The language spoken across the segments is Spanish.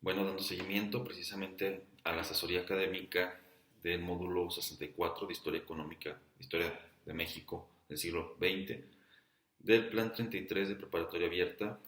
Bueno, dando seguimiento precisamente a la asesoría académica del módulo 64 de Historia Económica, Historia de México del siglo XX, del Plan 33 de Preparatoria Abierta,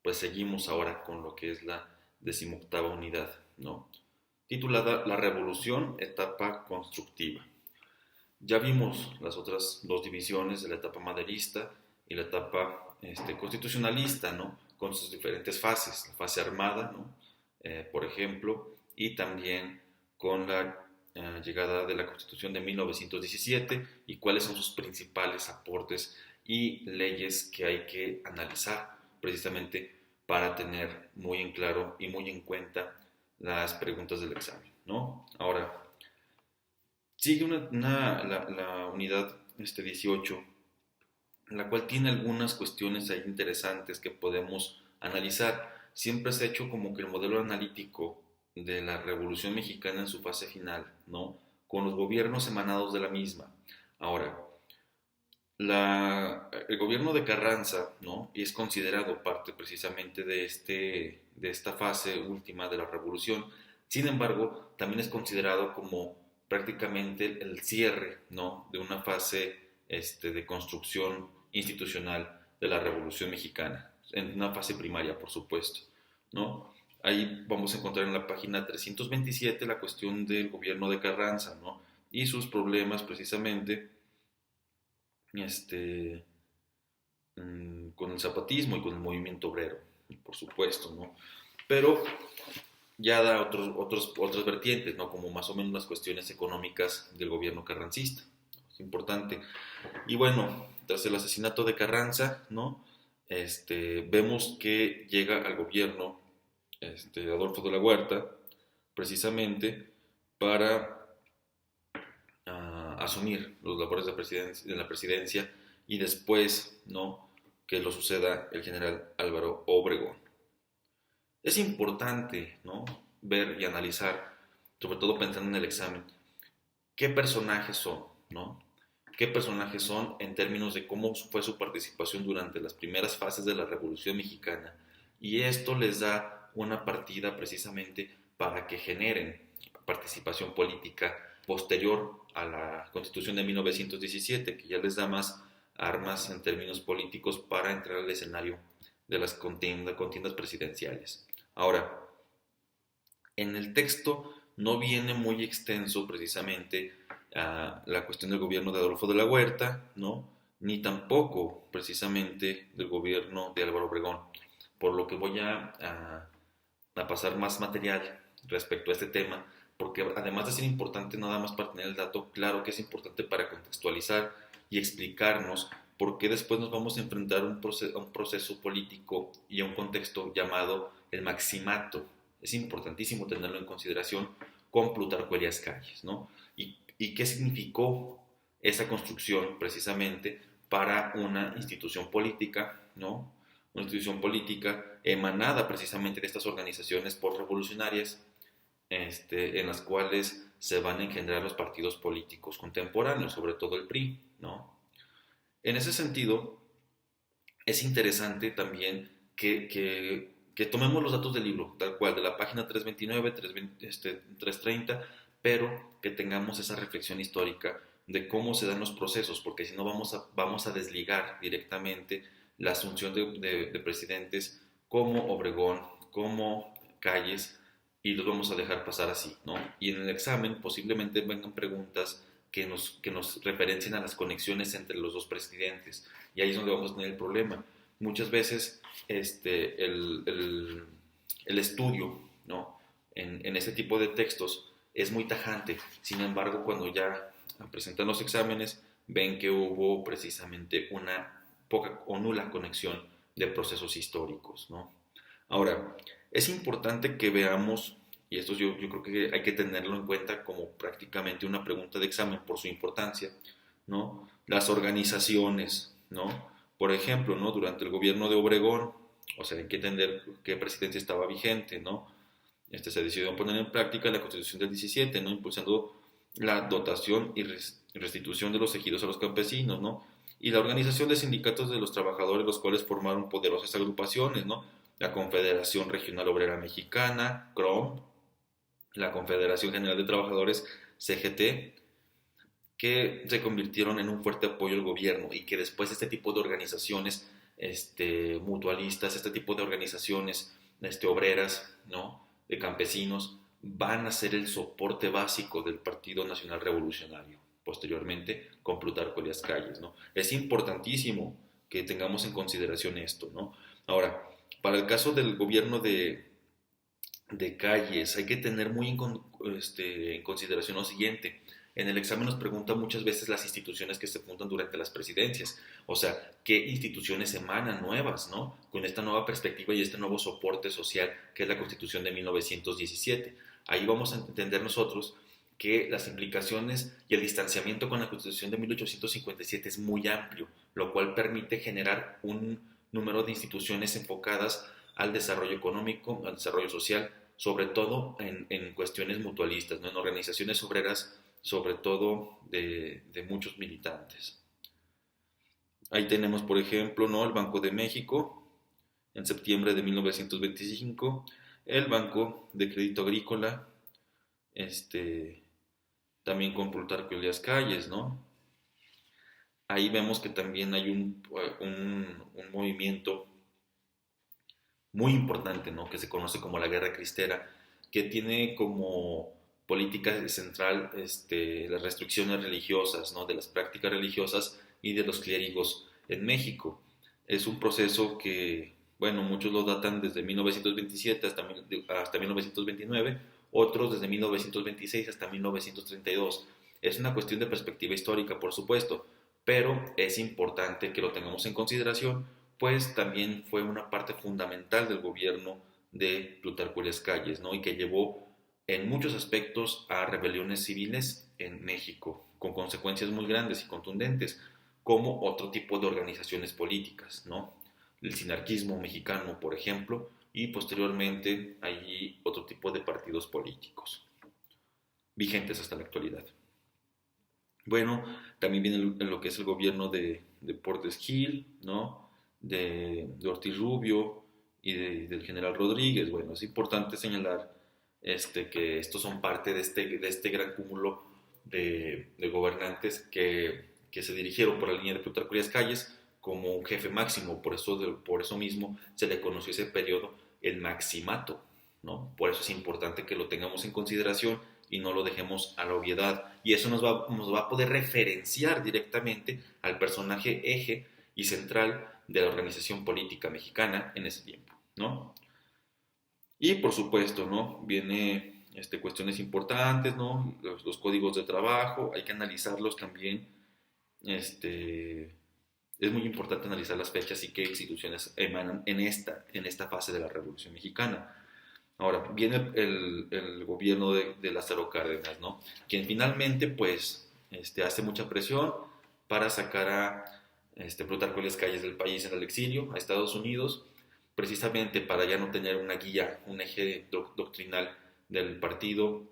pues seguimos ahora con lo que es la 18ª unidad, ¿no? Titulada La Revolución, etapa constructiva. Ya vimos las otras dos divisiones de la etapa maderista y la etapa constitucionalista, ¿no? Con sus diferentes fases, la fase armada, ¿no? Por ejemplo, y también con la llegada de la Constitución de 1917 y cuáles son sus principales aportes y leyes que hay que analizar precisamente para tener muy en claro y muy en cuenta las preguntas del examen, ¿no? Ahora, sigue la unidad 18, la cual tiene algunas cuestiones ahí interesantes que podemos analizar. Siempre se ha hecho como que el modelo analítico de la Revolución Mexicana en su fase final, ¿no? Con los gobiernos emanados de la misma. Ahora, el gobierno de Carranza, ¿no? Y es considerado parte precisamente de esta fase última de la revolución. Sin embargo, también es considerado como prácticamente el cierre, ¿no? De una fase de construcción institucional de la Revolución Mexicana, en una fase primaria, por supuesto, ¿no? Ahí vamos a encontrar en la página 327 la cuestión del gobierno de Carranza, ¿no? Y sus problemas precisamente este, con el zapatismo y con el movimiento obrero, por supuesto, ¿no? Pero ya da otras vertientes, ¿no? Como más o menos las cuestiones económicas del gobierno carrancista. Es importante. Y bueno, tras el asesinato de Carranza, ¿no? Vemos que llega al gobierno Adolfo de la Huerta, precisamente para asumir los labores de la presidencia y después, ¿no? Que lo suceda el general Álvaro Obregón. Es importante, ¿no? Ver y analizar, sobre todo pensando en el examen, qué personajes son, ¿no? Qué personajes son en términos de cómo fue su participación durante las primeras fases de la Revolución Mexicana. Y esto les da una partida precisamente para que generen participación política posterior a la Constitución de 1917, que ya les da más armas en términos políticos para entrar al escenario de las contiendas presidenciales. Ahora, en el texto no viene muy extenso precisamente la cuestión del gobierno de Adolfo de la Huerta, ¿no? Ni tampoco precisamente del gobierno de Álvaro Obregón, por lo que voy a pasar más material respecto a este tema, porque además de ser importante nada más para tener el dato, claro que es importante para contextualizar y explicarnos por qué después nos vamos a enfrentar a un proceso político y a un contexto llamado el maximato. Es importantísimo tenerlo en consideración con Plutarco Elías Calles, ¿no? Y qué significó esa construcción precisamente para una institución política, ¿no? Una institución política emanada precisamente de estas organizaciones postrevolucionarias, en las cuales se van a engendrar los partidos políticos contemporáneos, sobre todo el PRI, ¿no? En ese sentido, es interesante también que tomemos los datos del libro, tal cual, de la página 329, 330, pero que tengamos esa reflexión histórica de cómo se dan los procesos, porque si no vamos a desligar directamente la asunción de presidentes como Obregón, como Calles, y los vamos a dejar pasar así, ¿no? Y en el examen posiblemente vengan preguntas que nos referencien a las conexiones entre los dos presidentes, y ahí es donde vamos a tener el problema. Muchas veces el estudio, ¿no? En este tipo de textos es muy tajante, sin embargo cuando ya presentan los exámenes ven que hubo precisamente una poca o nula conexión de procesos históricos, ¿no? Ahora, es importante que veamos, y esto yo creo que hay que tenerlo en cuenta como prácticamente una pregunta de examen por su importancia, ¿no? Las organizaciones, ¿no? Por ejemplo, ¿no? Durante el gobierno de Obregón, o sea, hay que entender qué presidencia estaba vigente, ¿no? Se decidió poner en práctica la Constitución del 17, ¿no? Impulsando la dotación y restitución de los ejidos a los campesinos, ¿no? Y la organización de sindicatos de los trabajadores, los cuales formaron poderosas agrupaciones, ¿no? la Confederación Regional Obrera Mexicana, CROM, la Confederación General de Trabajadores, CGT, que se convirtieron en un fuerte apoyo al gobierno y que después este tipo de organizaciones mutualistas, este tipo de organizaciones obreras, ¿no? De campesinos, van a ser el soporte básico del Partido Nacional Revolucionario, posteriormente con Plutarco Elías Calles, ¿no? Es importantísimo que tengamos en consideración esto, ¿no? Ahora, para el caso del gobierno de Calles, hay que tener muy en consideración lo siguiente. En el examen nos preguntan muchas veces las instituciones que se fundan durante las presidencias, o sea, qué instituciones emanan nuevas, ¿no? Con esta nueva perspectiva y este nuevo soporte social que es la Constitución de 1917. Ahí vamos a entender nosotros que las implicaciones y el distanciamiento con la Constitución de 1857 es muy amplio, lo cual permite generar un número de instituciones enfocadas al desarrollo económico, al desarrollo social, sobre todo en cuestiones mutualistas, ¿no? En organizaciones obreras, sobre todo de muchos militantes. Ahí tenemos, por ejemplo, ¿no? El Banco de México, en septiembre de 1925, el Banco de Crédito Agrícola, también con Plutarco Elías Calles, ¿no? Ahí vemos que también hay un movimiento muy importante, ¿no? Que se conoce como la Guerra Cristera, que tiene como política central las restricciones religiosas, ¿no? De las prácticas religiosas y de los clérigos en México. Es un proceso que, bueno, muchos lo datan desde 1927 hasta 1929, otros desde 1926 hasta 1932. Es una cuestión de perspectiva histórica, por supuesto, pero es importante que lo tengamos en consideración, pues también fue una parte fundamental del gobierno de Plutarco Elías Calles, ¿no? Y que llevó en muchos aspectos a rebeliones civiles en México, con consecuencias muy grandes y contundentes, como otro tipo de organizaciones políticas, ¿no? El sinarquismo mexicano, por ejemplo, y posteriormente allí otro tipo de partidos políticos, vigentes hasta la actualidad. Bueno, también viene lo que es el gobierno de Portes Gil, ¿no? De Ortiz Rubio y del general Rodríguez. Bueno, es importante señalar que estos son parte de este gran cúmulo de gobernantes que se dirigieron por la línea de Plutarco Elías Calles como un jefe máximo. Por eso mismo se le conoció ese periodo el maximato, ¿no? Por eso es importante que lo tengamos en consideración y no lo dejemos a la obviedad. Y eso nos va a poder referenciar directamente al personaje eje y central de la organización política mexicana en ese tiempo, ¿no? Y por supuesto, ¿no? Viene cuestiones importantes, ¿no? Los códigos de trabajo, hay que analizarlos también. Es muy importante analizar las fechas y qué instituciones emanan en esta fase de la Revolución Mexicana. Ahora, viene el gobierno de Lázaro Cárdenas, ¿no? Quien finalmente, pues, hace mucha presión para sacar a Plutarco Elías Calles del país en el exilio, a Estados Unidos, precisamente para ya no tener una guía, un eje doctrinal del partido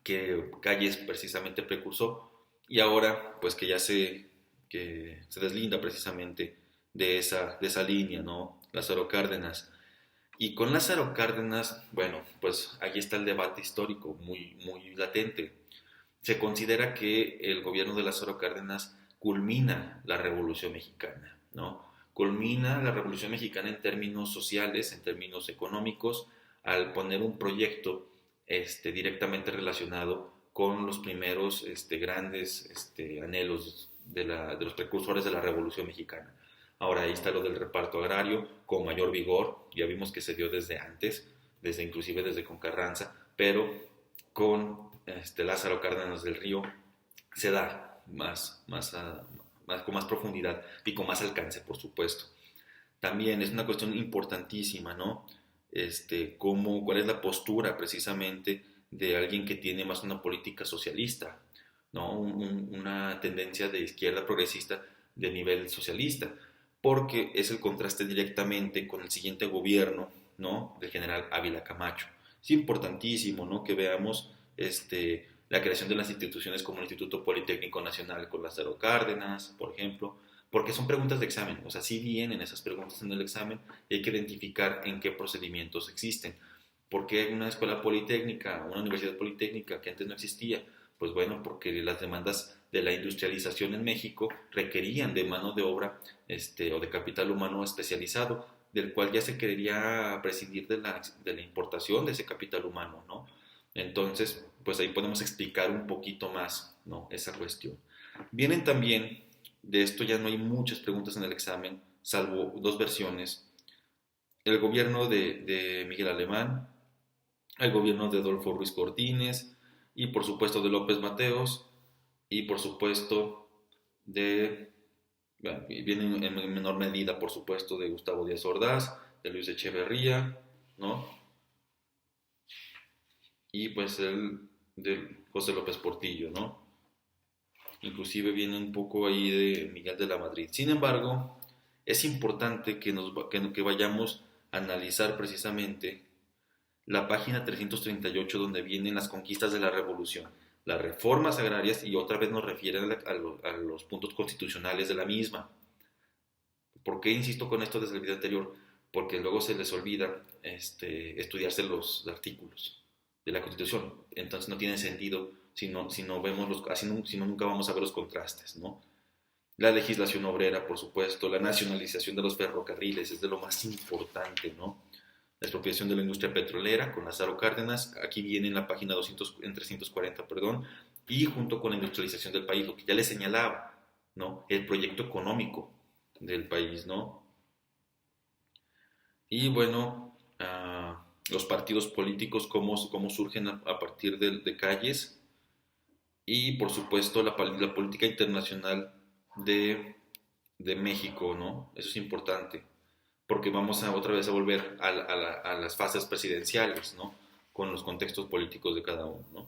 que Calles precisamente precursó, y ahora, pues, que se deslinda precisamente de esa línea, ¿no? Lázaro Cárdenas. Y con Lázaro Cárdenas, bueno, pues ahí está el debate histórico muy, muy latente. Se considera que el gobierno de Lázaro Cárdenas culmina la Revolución Mexicana, ¿no? Culmina la Revolución Mexicana en términos sociales, en términos económicos, al poner un proyecto directamente relacionado con los primeros grandes anhelos de los precursores de la Revolución Mexicana. Ahora ahí está lo del reparto agrario con mayor vigor, ya vimos que se dio desde antes, inclusive desde con Carranza, pero con Lázaro Cárdenas del Río se da con más profundidad y con más alcance, por supuesto. También es una cuestión importantísima, ¿no? ¿Cuál es la postura precisamente de alguien que tiene más una política socialista, ¿no? Una tendencia de izquierda progresista de nivel socialista, porque es el contraste directamente con el siguiente gobierno, ¿no? Del general Ávila Camacho. Es importantísimo, ¿no? Que veamos la creación de las instituciones como el Instituto Politécnico Nacional con Lázaro Cárdenas, por ejemplo, porque son preguntas de examen, o sea, sí vienen esas preguntas en el examen y hay que identificar en qué procedimientos existen. ¿Por qué una escuela politécnica, una universidad politécnica que antes no existía? Pues bueno, porque las demandas de la industrialización en México requerían de mano de obra o de capital humano especializado, del cual ya se quería prescindir de la importación de ese capital humano, ¿no? Entonces, pues ahí podemos explicar un poquito más, ¿no? Esa cuestión. Vienen también, de esto ya no hay muchas preguntas en el examen, salvo dos versiones, el gobierno de Miguel Alemán, el gobierno de Adolfo Ruiz Cortines y por supuesto de López Mateos y por supuesto de, bueno, viene en menor medida por supuesto de Gustavo Díaz Ordaz, de Luis Echeverría, ¿no? Y pues el de José López Portillo, ¿no? Inclusive viene un poco ahí de Miguel de la Madrid. Sin embargo, es importante que vayamos a analizar precisamente la página 338 donde vienen las conquistas de la revolución, las reformas agrarias y otra vez nos refieren a los puntos constitucionales de la misma. ¿Por qué insisto con esto desde el video anterior? Porque luego se les olvida estudiarse los artículos de la Constitución. Entonces no tiene sentido si no vemos si no nunca vamos a ver los contrastes, ¿no? La legislación obrera, por supuesto, la nacionalización de los ferrocarriles es de lo más importante, ¿no? La expropiación de la industria petrolera con Lázaro Cárdenas, aquí viene en la página 340, perdón, y junto con la industrialización del país, lo que ya les señalaba, ¿no? El proyecto económico del país, ¿no? Y bueno, los partidos políticos, cómo surgen a partir de calles, y por supuesto la política internacional de, de México, ¿no? Eso es importante, porque vamos otra vez a volver a las fases presidenciales, ¿no? Con los contextos políticos de cada uno, ¿no?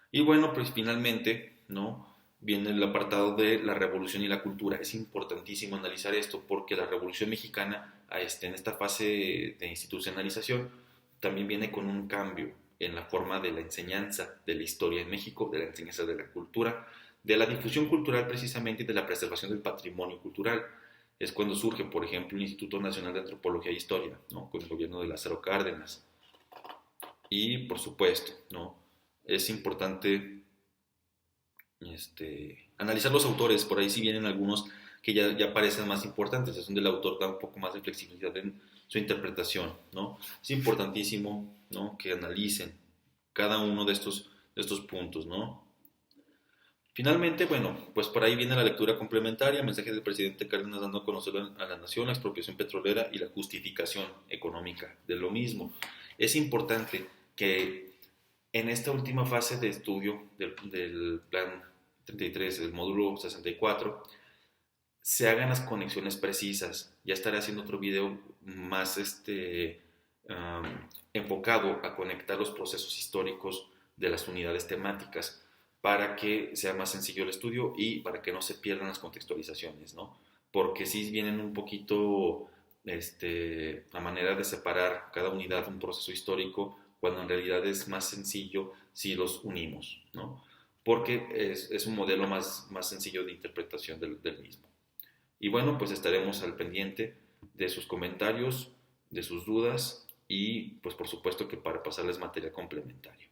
Y bueno, pues finalmente, ¿no? Viene el apartado de la revolución y la cultura. Es importantísimo analizar esto porque la revolución mexicana, en esta fase de institucionalización, también viene con un cambio en la forma de la enseñanza de la historia en México, de la enseñanza de la cultura, de la difusión cultural precisamente y de la preservación del patrimonio cultural. Es cuando surge, por ejemplo, el Instituto Nacional de Antropología e Historia, ¿no? Con el gobierno de Lázaro Cárdenas. Y, por supuesto, ¿no? Es importante analizar los autores, por ahí sí vienen algunos que ya parecen más importantes, es donde el autor da un poco más de flexibilidad en su interpretación, ¿no? Es importantísimo, ¿no? Que analicen cada uno de estos puntos, ¿no? Finalmente, bueno, pues por ahí viene la lectura complementaria, mensaje del presidente Cárdenas dando a conocer a la nación la expropiación petrolera y la justificación económica de lo mismo. Es importante que en esta última fase de estudio del plan 33, el módulo 64, se hagan las conexiones precisas. Ya estaré haciendo otro video más enfocado a conectar los procesos históricos de las unidades temáticas para que sea más sencillo el estudio y para que no se pierdan las contextualizaciones, ¿no? Porque si vienen un poquito a manera de separar cada unidad un proceso histórico, cuando en realidad es más sencillo si los unimos, ¿no? Porque es un modelo más sencillo de interpretación del mismo. Y bueno, pues estaremos al pendiente de sus comentarios, de sus dudas y pues por supuesto que para pasarles material complementario.